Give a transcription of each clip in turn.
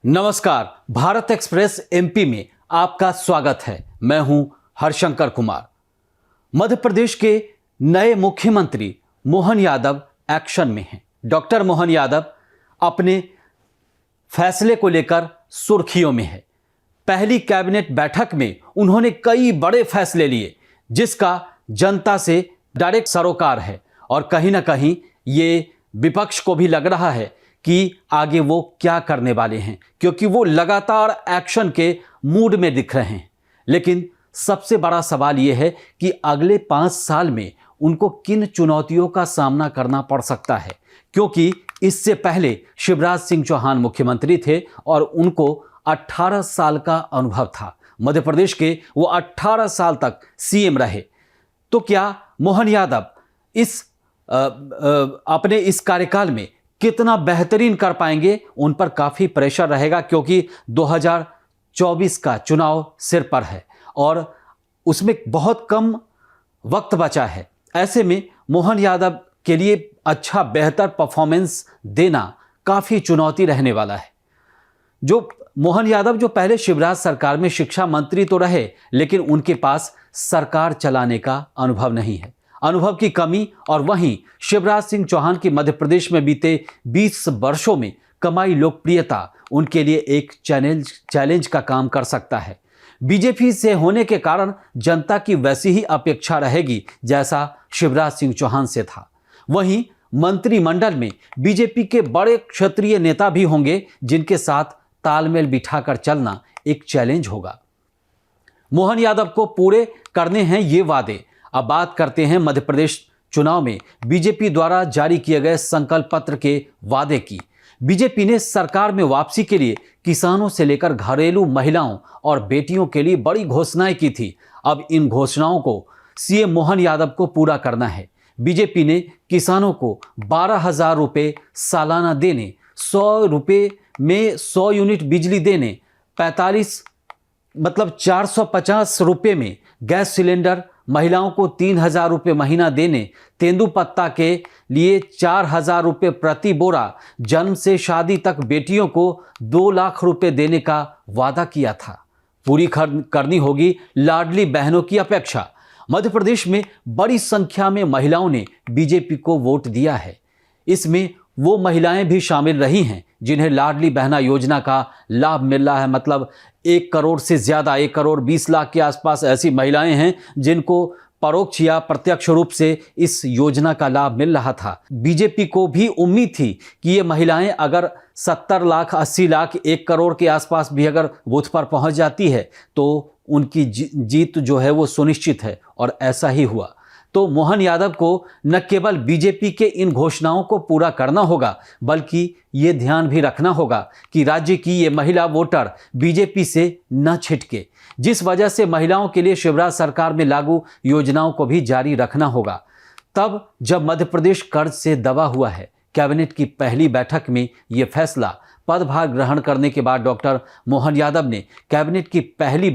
नमस्कार, Bharat express MP में आपका स्वागत है। मैं हूं हरशंकर कुमार। मध्य प्रदेश के नए मुख्यमंत्री मोहन यादव एक्शन में हैं। डॉक्टर मोहन यादव अपने फैसले को लेकर सुर्खियों में है। पहली कैबिनेट बैठक में उन्होंने कई बड़े फैसले लिए जिसका जनता से डायरेक्ट सरोकार है और कहीं ना कहीं ये विपक्ष को भी लग रहा है कि आगे वो क्या करने वाले हैं, क्योंकि वो लगातार एक्शन के मूड में दिख रहे हैं। लेकिन सबसे बड़ा सवाल ये है कि अगले 5 साल में उनको किन चुनौतियों का सामना करना पड़ सकता है, क्योंकि इससे पहले शिवराज सिंह चौहान मुख्यमंत्री थे और उनको 18 साल का अनुभव था। मध्य प्रदेश के वो 18 साल तक सीएम रहे। तो क्या मोहन यादव अपने इस कार्यकाल में कितना बेहतरीन कर पाएंगे, उन पर काफ़ी प्रेशर रहेगा, क्योंकि 2024 का चुनाव सिर पर है और उसमें बहुत कम वक्त बचा है। ऐसे में मोहन यादव के लिए अच्छा बेहतर परफॉर्मेंस देना काफ़ी चुनौती रहने वाला है। जो मोहन यादव जो पहले शिवराज सरकार में शिक्षा मंत्री तो रहे, लेकिन उनके पास सरकार चलाने का अनुभव नहीं है, अनुभव की कमी। और वहीं शिवराज सिंह चौहान की मध्य प्रदेश में बीते 20 वर्षों में कमाई लोकप्रियता उनके लिए एक चैलेंज का काम कर सकता है। बीजेपी से होने के कारण जनता की वैसी ही अपेक्षा रहेगी जैसा शिवराज सिंह चौहान से था। वहीं मंत्रिमंडल में बीजेपी के बड़े क्षेत्रीय नेता भी होंगे जिनके साथ तालमेल बिठाकर चलना एक चैलेंज होगा। मोहन यादव को पूरे करने हैं ये वादे। अब बात करते हैं मध्य प्रदेश चुनाव में बीजेपी द्वारा जारी किए गए संकल्प पत्र के वादे की। बीजेपी ने सरकार में वापसी के लिए किसानों से लेकर घरेलू महिलाओं और बेटियों के लिए बड़ी घोषणाएं की थी। अब इन घोषणाओं को सीएम मोहन यादव को पूरा करना है। बीजेपी ने किसानों को 12,000 रुपये सालाना देने, 100 रुपये में 100 यूनिट बिजली देने, 450 रुपये में गैस सिलेंडर, महिलाओं को 3,000 रुपये महीना देने, तेंदुपत्ता के लिए 4,000 रुपये प्रति बोरा, जन्म से शादी तक बेटियों को 2 लाख रुपये देने का वादा किया था। पूरी करनी होगी लाडली बहनों की अपेक्षा। मध्य प्रदेश में बड़ी संख्या में महिलाओं ने बीजेपी को वोट दिया है। इसमें वो महिलाएं भी शामिल रही हैं जिन्हें लाडली बहना योजना का लाभ मिल रहा है। मतलब 1 करोड़ से ज़्यादा, 1 करोड़ 20 लाख के आसपास ऐसी महिलाएं हैं जिनको परोक्ष या प्रत्यक्ष रूप से इस योजना का लाभ मिल रहा था। बीजेपी को भी उम्मीद थी कि ये महिलाएं अगर 70 लाख, 80 लाख, 1 करोड़ के आसपास भी अगर बूथ पर पहुंच जाती है तो उनकी जीत जो है वो सुनिश्चित है, और ऐसा ही हुआ। तो मोहन यादव को न केवल बीजेपी के इन घोषणाओं को पूरा करना होगा, बल्कि ये ध्यान भी रखना होगा कि राज्य की ये महिला वोटर बीजेपी से न छिटके। जिस वजह से महिलाओं के लिए शिवराज सरकार में लागू योजनाओं को भी जारी रखना होगा। तब जब मध्य प्रदेश कर्ज से दबा हुआ है, कैबिनेट की पहली बैठक में ये फैसला पदभार ग्रहण करने के बाद डॉक्टर मोहन यादव ने कैबिनेट की पहली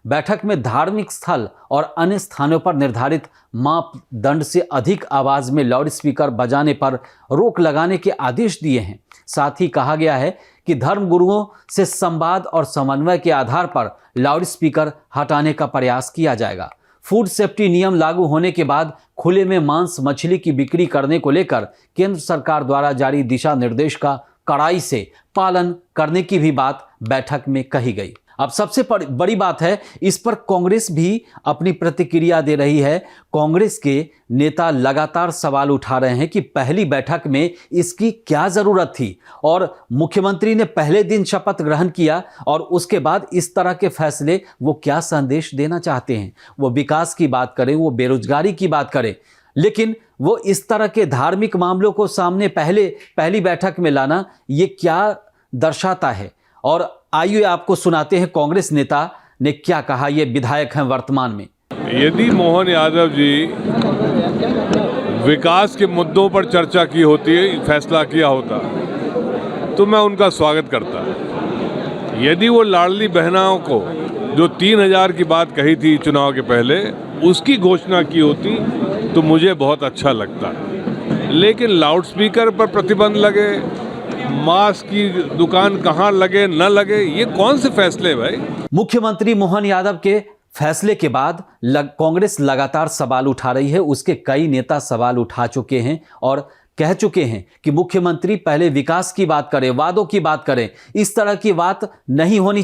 बैठक में धार्मिक स्थल और अन्य स्थानों पर निर्धारित मापदंड से अधिक आवाज में लाउड स्पीकर बजाने पर रोक लगाने के आदेश दिए हैं। साथ ही कहा गया है कि धर्म गुरुओं से संवाद और समन्वय के आधार पर लाउड स्पीकर हटाने का प्रयास किया जाएगा। फूड सेफ्टी नियम लागू होने के बाद खुले में मांस मछली की बिक्री करने को लेकर केंद्र सरकार द्वारा जारी दिशा निर्देश का कड़ाई से पालन करने की भी बात बैठक में कही गई। अब सबसे बड़ी बात है, इस पर कांग्रेस भी अपनी प्रतिक्रिया दे रही है। कांग्रेस के नेता लगातार सवाल उठा रहे हैं कि पहली बैठक में इसकी क्या जरूरत थी, और मुख्यमंत्री ने पहले दिन शपथ ग्रहण किया और उसके बाद इस तरह के फैसले वो क्या संदेश देना चाहते हैं। वो विकास की बात करें, वो बेरोजगारी की बात करें, लेकिन वो इस तरह के धार्मिक मामलों को सामने पहली बैठक में लाना ये क्या दर्शाता है। और आइए आपको सुनाते हैं कांग्रेस नेता ने क्या कहा। ये विधायक हैं वर्तमान में। यदि मोहन यादव जी विकास के मुद्दों पर चर्चा की होती, फैसला किया होता, तो मैं उनका स्वागत करता। यदि वो लाडली बहनाओं को जो 3,000 की बात कही थी चुनाव के पहले, उसकी घोषणा की होती तो मुझे बहुत अच्छा लगता। लेकिन लाउड स्पीकर पर प्रतिबंध लगे, मास्क की दुकान कहाँ लगे न लगे, ये कौन से फैसले भाई। मुख्यमंत्री मोहन यादव के फैसले के बाद कांग्रेस लगातार सवाल उठा रही है। उसके कई नेता सवाल उठा चुके हैं और कह चुके हैं कि मुख्यमंत्री पहले विकास की बात करें, वादों की बात करें। इस तरह की बात नहीं होनी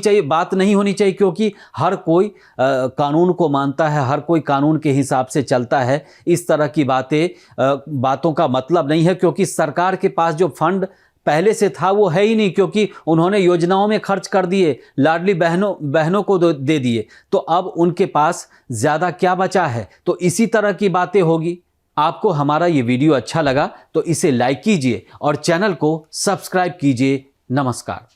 चाहिए, क्योंकि हर कोई कानून को मानता है, हर कोई कानून के हिसाब से चलता है। इस तरह की बातों का मतलब नहीं है, क्योंकि सरकार के पास जो फंड पहले से था वो है ही नहीं, क्योंकि उन्होंने योजनाओं में खर्च कर दिए, लाडली बहनों को दे दिए, तो अब उनके पास ज़्यादा क्या बचा है। तो इसी तरह की बातें होगी। आपको हमारा ये वीडियो अच्छा लगा तो इसे लाइक कीजिए और चैनल को सब्सक्राइब कीजिए। नमस्कार।